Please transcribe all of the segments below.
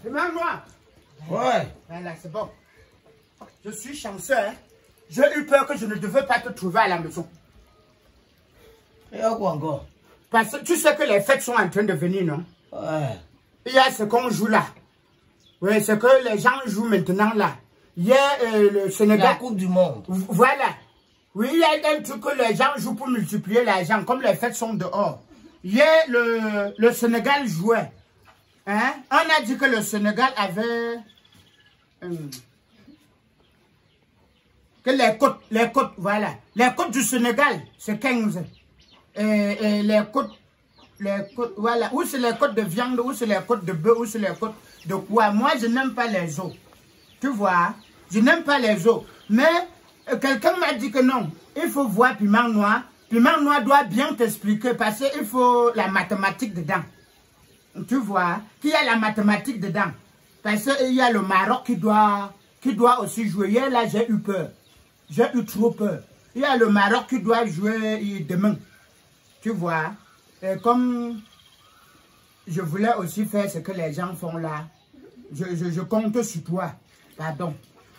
Demain, moi. Ouais. Voilà, c'est bon. Je suis chanceux, hein. J'ai eu peur que je ne devais pas te trouver à la maison. Et quoi encore? Parce que tu sais que les fêtes sont en train de venir, non? Ouais. Il y a ce qu'on joue là. Oui, c'est que les gens jouent maintenant là. Il y a le Sénégal. La Coupe du Monde. Voilà. Oui, il y a un truc que les gens jouent pour multiplier l'argent, comme les fêtes sont dehors. Il y a le Sénégal jouait. Hein? On a dit que le Sénégal avait... que les côtes, voilà. Les côtes du Sénégal, c'est 15. Et les côtes, voilà. Où c'est les côtes de viande, où c'est les côtes de bœuf, où c'est les côtes de quoi. Moi, je n'aime pas les os. Tu vois? Je n'aime pas les os. Mais quelqu'un m'a dit que non. Il faut voir piment noir. Piment noir doit bien t'expliquer parce qu'il faut la mathématique dedans. Tu vois? Qu'il y a la mathématique dedans. Parce qu'il y a le Maroc qui doit aussi jouer. Hier, là, j'ai eu peur. J'ai eu trop peur. Il y a le Maroc qui doit jouer demain. Tu vois? Et comme je voulais aussi faire ce que les gens font là, je compte sur toi. Pardon.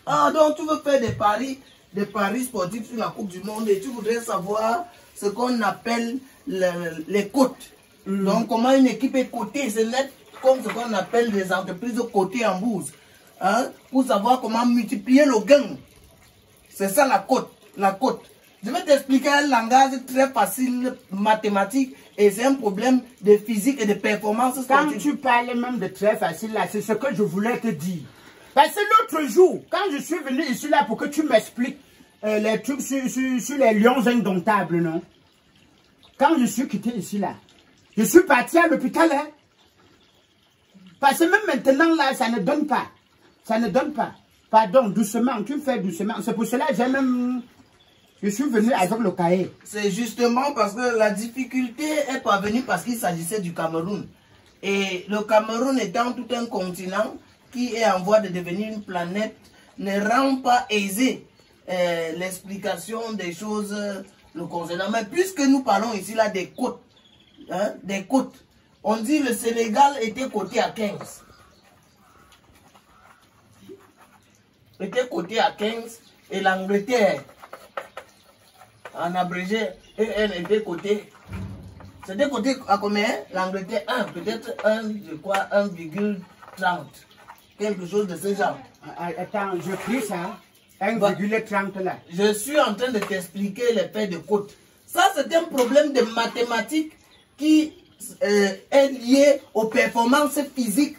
Ah, donc tu veux faire des paris sportifs sur la Coupe du Monde et tu voudrais savoir ce qu'on appelle les cotes. Donc, comment une équipe est cotée, c'est net comme ce qu'on appelle les entreprises cotées en bourse. Hein, pour savoir comment multiplier le gain. C'est ça la cote. La cote. Je vais t'expliquer un langage très facile, mathématique, et c'est un problème de physique et de performance sportive. Quand tu parles même de très facile là, c'est ce que je voulais te dire. Parce que l'autre jour, quand je suis venu ici là pour que tu m'expliques les trucs sur les lions indomptables, non? Quand je suis quitté ici là, je suis parti à l'hôpital, hein? Parce que même maintenant là, ça ne donne pas. Ça ne donne pas. Pardon, doucement, tu fais doucement. C'est pour cela que j'ai même... Je suis venu avec le cahier. C'est justement parce que la difficulté est parvenue parce qu'il s'agissait du Cameroun. Et le Cameroun étant tout un continent qui est en voie de devenir une planète, ne rend pas aisé l'explication des choses le concernant. Mais puisque nous parlons ici là des côtes, hein, des côtes, on dit le Sénégal était coté à 15. Était coté à 15 et l'Angleterre, en abrégé, elle était cotée. C'était coté à combien? L'Angleterre 1, peut-être 1, je crois 1,30. Quelque chose de ce genre. Attends, je prie ça. 1,30 là. Je suis en train de t'expliquer les faits de côte. Ça, c'est un problème de mathématiques qui est lié aux performances physiques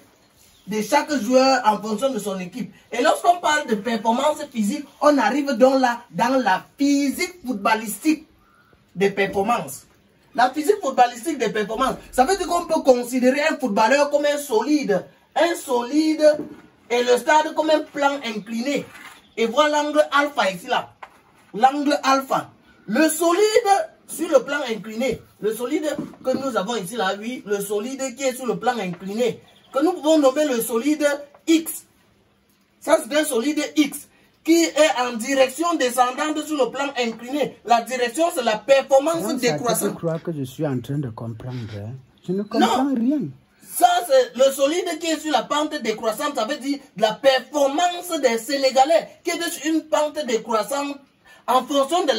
de chaque joueur en fonction de son équipe. Et lorsqu'on parle de performance physique, on arrive dans la physique footballistique des performances. La physique footballistique des performances, ça veut dire qu'on peut considérer un footballeur comme un solide. Un solide et le stade comme un plan incliné. Et voilà l'angle alpha ici là. L'angle alpha. Le solide sur le plan incliné. Le solide que nous avons ici là, oui. Le solide qui est sur le plan incliné. Que nous pouvons nommer le solide X. Ça c'est un solide X qui est en direction descendante sur le plan incliné. La direction c'est la performance décroissante. Je crois que je suis en train de comprendre. Hein? Je ne comprends rien. Ça, c'est le solide qui est sur la pente décroissante. Ça veut dire la performance des Sénégalais qui est sur une pente décroissante en fonction de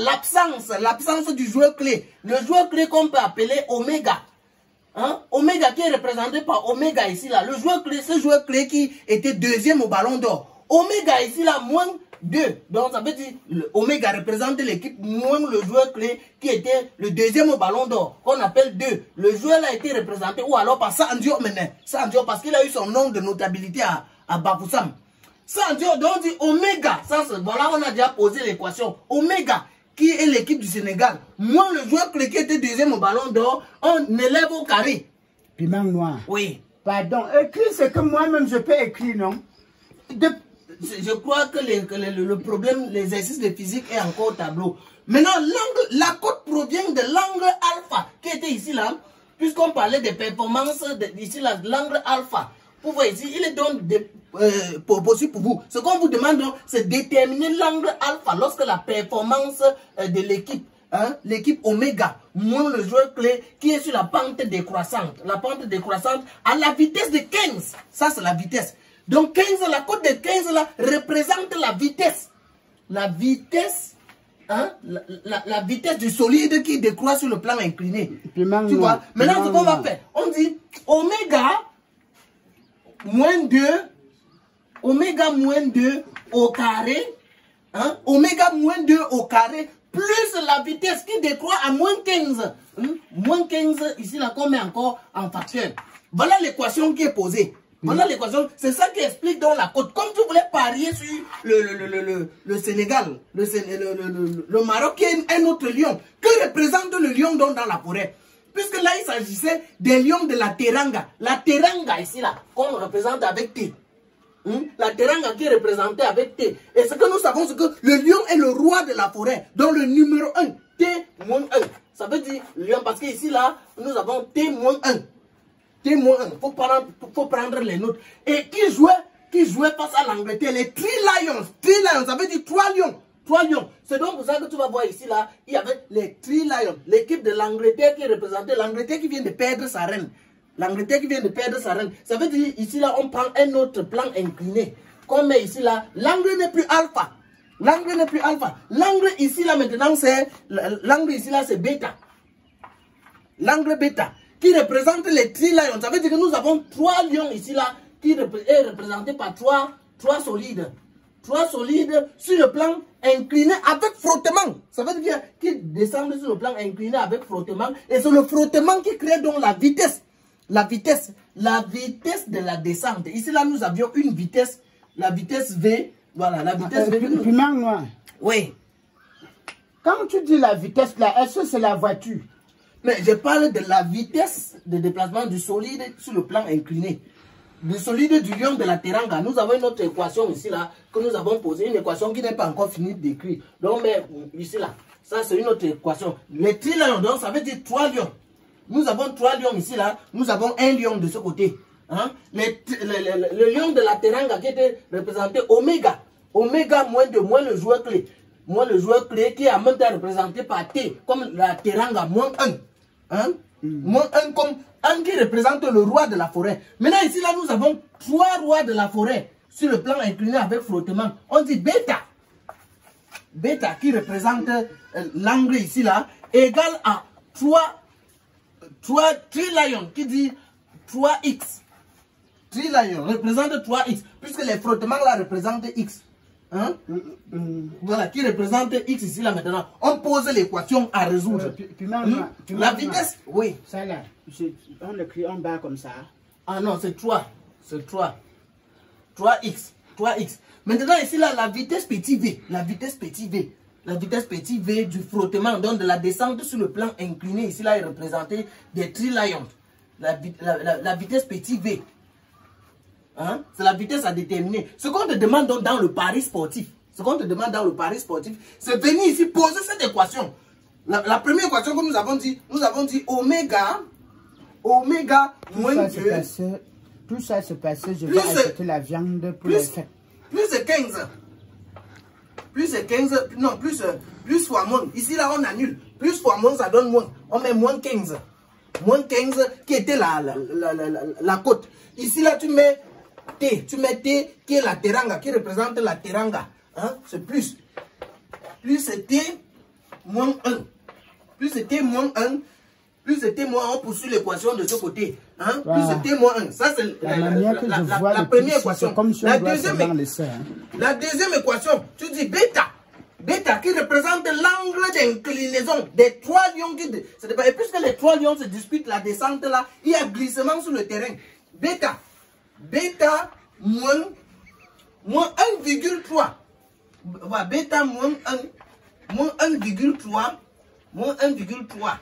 l'absence du joueur clé. Le joueur clé qu'on peut appeler Oméga. Hein? Oméga qui est représenté par Oméga ici là. Le joueur clé, ce joueur clé qui était deuxième au Ballon d'Or. Oméga ici là, moins 2. Donc ça veut dire Oméga représente l'équipe moins le joueur clé qui était le deuxième au Ballon d'Or, qu'on appelle 2. Le joueur a été représenté ou alors par Sandio maintenant. Sandio parce qu'il a eu son nom de notabilité à Bafoussam. Sandio, donc on dit Oméga. Ça, voilà, on a déjà posé l'équation. Oméga, qui est l'équipe du Sénégal. Moins le joueur clé qui était deuxième au Ballon d'Or, on élève au carré. Piment noir. Oui. Pardon, écris ce que moi-même je peux écrire, non? Je crois que le problème, l'exercice de physique est encore au tableau. Maintenant, la cote provient de l'angle alpha qui était ici là, puisqu'on parlait des performances ici là, l'angle alpha. Vous voyez ici, il est donc possible pour vous. Ce qu'on vous demande, c'est déterminer l'angle alpha lorsque la performance de l'équipe hein, l'équipe Oméga, moins le joueur clé qui est sur la pente décroissante. La pente décroissante à la vitesse de 15. Ça, c'est la vitesse. Donc 15, la cote de 15 là, représente la vitesse. La vitesse, hein, la vitesse du solide qui décroît sur le plan incliné. Tu vois? Maintenant, ce qu'on va faire, on dit oméga moins 2, oméga moins 2 au carré, hein, oméga moins 2 au carré, plus la vitesse qui décroît à moins 15. Moins 15, ici, là, qu'on met encore en facteur. Voilà l'équation qui est posée. Voilà l'équation. C'est ça qui explique dans la cote. Comme tu voulais parier sur le Sénégal, le Maroc, qui est un autre lion. Que représente le lion dans la forêt? Puisque là, il s'agissait des lions de la Teranga. La Teranga, ici, là, qu'on représente avec T. La Teranga qui est représentée avec T. Et ce que nous savons, c'est que le lion est le roi de la forêt. Donc le numéro 1, T-1. Ça veut dire lion, parce qu'ici, là, nous avons T-1. T-1, faut prendre les notes. Et qui jouait face à l'Angleterre, les Tri-Lions. Tri-Lions, ça veut dire 3 lions. 3 lions. C'est donc pour ça que tu vas voir ici, là, il y avait les Tri-Lions. L'équipe de l'Angleterre qui est représentée, l'Angleterre qui vient de perdre sa reine. L'Angleterre qui vient de perdre sa reine. Ça veut dire, ici, là, on prend un autre plan incliné. Qu'on met ici, là, l'angle n'est plus alpha. L'angle n'est plus alpha. L'angle ici, là, maintenant, c'est, l'angle ici, là, c'est bêta. L'angle bêta. Qui représente les Tri-Lions. Ça veut dire que nous avons 3 lions ici, là, qui est représenté par 3 solides. 3 solides sur le plan incliné avec frottement. Ça veut dire qu'ils descendent sur le plan incliné avec frottement. Et c'est le frottement qui crée donc la vitesse. La vitesse de la descente. Ici, là, nous avions une vitesse, la vitesse V. Voilà, la vitesse V. Oui. Quand tu dis la vitesse, là, est-ce que c'est la voiture? Mais je parle de la vitesse de déplacement du solide sur le plan incliné. Le solide du lion de la Teranga. Nous avons une autre équation ici, là, que nous avons posée. Une équation qui n'est pas encore finie d'écrire. Donc, mais ici, là, ça, c'est une autre équation. Les Tri-Lions, donc, ça veut dire 3 lions. Nous avons 3 lions ici, là. Nous avons un lion de ce côté. Hein? Le lion de la Teranga qui était représenté Oméga. Oméga moins 2, moins le joueur clé. Moins le joueur clé qui est en même temps représenté par T, comme la Teranga, moins 1. Hein? Moins 1 comme 1 qui représente le roi de la forêt. Maintenant, ici, là, nous avons 3 rois de la forêt sur le plan incliné avec frottement. On dit bêta. Bêta qui représente l'angle ici, là, égal à 3 Tri-Lions qui dit 3x. Tri-Lions représente 3x, puisque les frottements là représentent x. Hein? Voilà, qui représente x ici là maintenant. On pose l'équation à résoudre. La vitesse, oui. Ça là, on l'écrit en bas comme ça. Ah non, c'est 3. C'est 3. 3x. 3x. Maintenant ici là, la vitesse petit v. La vitesse petit v. La vitesse petit v du frottement, donc de la descente sur le plan incliné, ici là est représentée des Tri-Lions. La vitesse petit v. Hein? C'est la vitesse à déterminer. Ce qu'on te demande donc dans le pari sportif, c'est venir ici poser cette équation. La première équation que nous avons dit oméga moins 2. Tout ça se passait, je vais acheter la viande pour les fêtes. Plus de 15. Plus de 15, non, plus fois moins. Ici, là, on annule. Plus fois moins, ça donne moins. On met moins 15. Moins 15 qui était la cote. Ici, là, tu mets T qui est la Teranga, qui représente la Teranga. Hein? C'est plus. Plus c'est T moins 1. Plus c'est T moins 1. Plus c'est T moins 1, on poursuit l'équation de ce côté. Hein? Plus c'est T moins 1. Ça, c'est la première équation. La deuxième équation, tu dis bêta. Bêta qui représente l'angle d'inclinaison des 3 lions qui... Et puisque les 3 lions se disputent la descente là, il y a glissement sur le terrain. Bêta. Bêta moins 1,3. Voilà, bêta moins 1,3. Moins 1,3.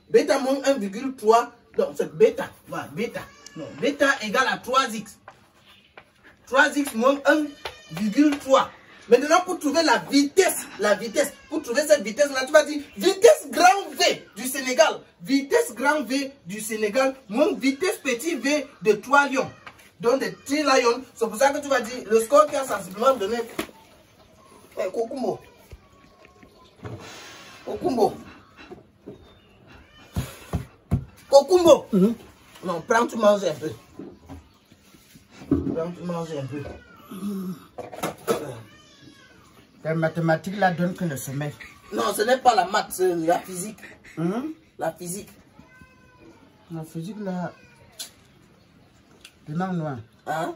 Bêta moins 1,3. Donc c'est bêta. Voilà, bêta. Non, bêta égale à 3x. 3x moins 1,3. Maintenant, pour trouver la vitesse, pour trouver cette vitesse-là, tu vas dire vitesse grand V du Sénégal. Vitesse grand V du Sénégal, moins vitesse petit V de 3 lions. Donc, des Tri-Lions. C'est pour ça que tu vas dire le score qui a sensiblement donné. Kokumo. Kokumbo. Kokumbo. Non, prends, tu manges un peu. Prends, tu manges un peu. Les mathématiques là donnent que le sommeil. Non, ce n'est pas la maths, c'est la physique. La physique. La physique là... Demande loin. Hein?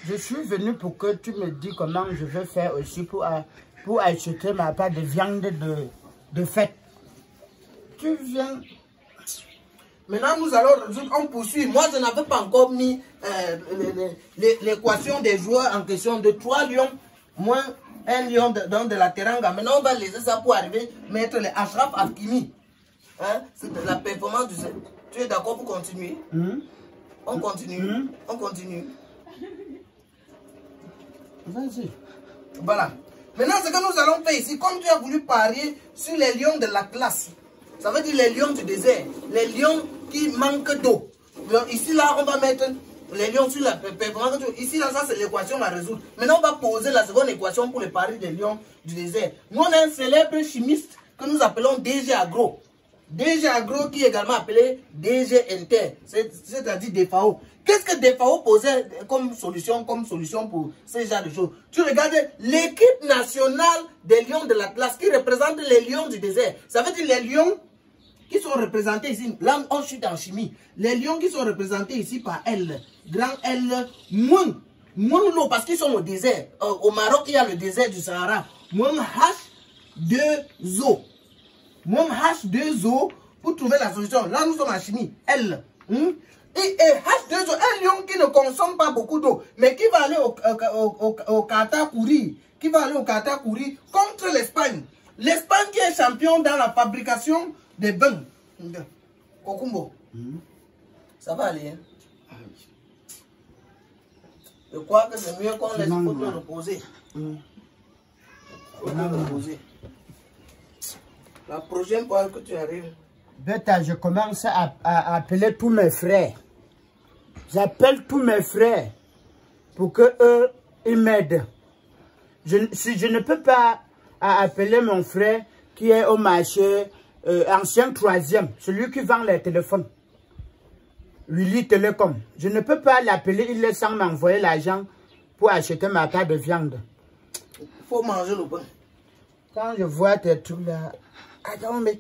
Je suis venu pour que tu me dis comment je vais faire aussi pour acheter ma part de viande de fête. Tu viens... Maintenant, nous allons résoudre, on poursuit. Moi, je n'avais pas encore mis l'équation des joueurs en question de 3 lions moins 1 lion de la teranga. Maintenant, on va laisser ça pour arriver mettre les Ashraf Hakimi. Hein? C'est la performance du... Tu es d'accord pour continuer? On continue. On continue. Vas-y. Voilà. Maintenant, ce que nous allons faire ici, comme tu as voulu parier sur les lions de la classe, ça veut dire les lions du désert, les lions qui manquent d'eau. Ici, là, on va mettre les lions sur la performance. Ici, là, ça, c'est l'équation à résoudre. Maintenant, on va poser la seconde équation pour les paris des lions du désert. Nous, on a un célèbre chimiste que nous appelons DG Agro. DG Agro qui est également appelé DG Inter, c'est-à-dire DFAO. Qu'est-ce que DFAO posait comme solution pour ce genre de choses? Tu regardes l'équipe nationale des lions de l'Atlas qui représente les lions du désert. Ça veut dire les lions qui sont représentés ici. Là, on chute en chimie. Les lions qui sont représentés ici par L, grand L, moins l'eau parce qu'ils sont au désert. Au Maroc, il y a le désert du Sahara. Moins H2O. Moins H2O pour trouver la solution. Là, nous sommes en chimie. L. Et H2O, un lion qui ne consomme pas beaucoup d'eau, mais qui va aller au Qatar courir. Qui va aller au Qatar courir contre l'Espagne. L'Espagne qui est champion dans la fabrication des vins. Kokumbo. Ça va aller. Hein? Je crois que c'est mieux qu'on laisse te reposer. Reposer. La prochaine fois que tu arrives. Beta, je commence à appeler tous mes frères. J'appelle tous mes frères pour que eux ils m'aident. Si je ne peux pas appeler mon frère qui est au marché ancien 3e, celui qui vend les téléphones, Willy Télécom. Je ne peux pas l'appeler, il est sans m'envoyer l'argent pour acheter ma part de viande. Il faut manger le pain. Quand je vois tes trucs là, attends, mais...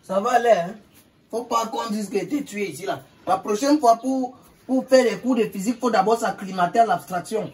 Ça va aller, hein? Faut pas qu'on dise que tu es tué ici là. La prochaine fois pour faire les cours de physique, faut d'abord s'acclimater à l'abstraction.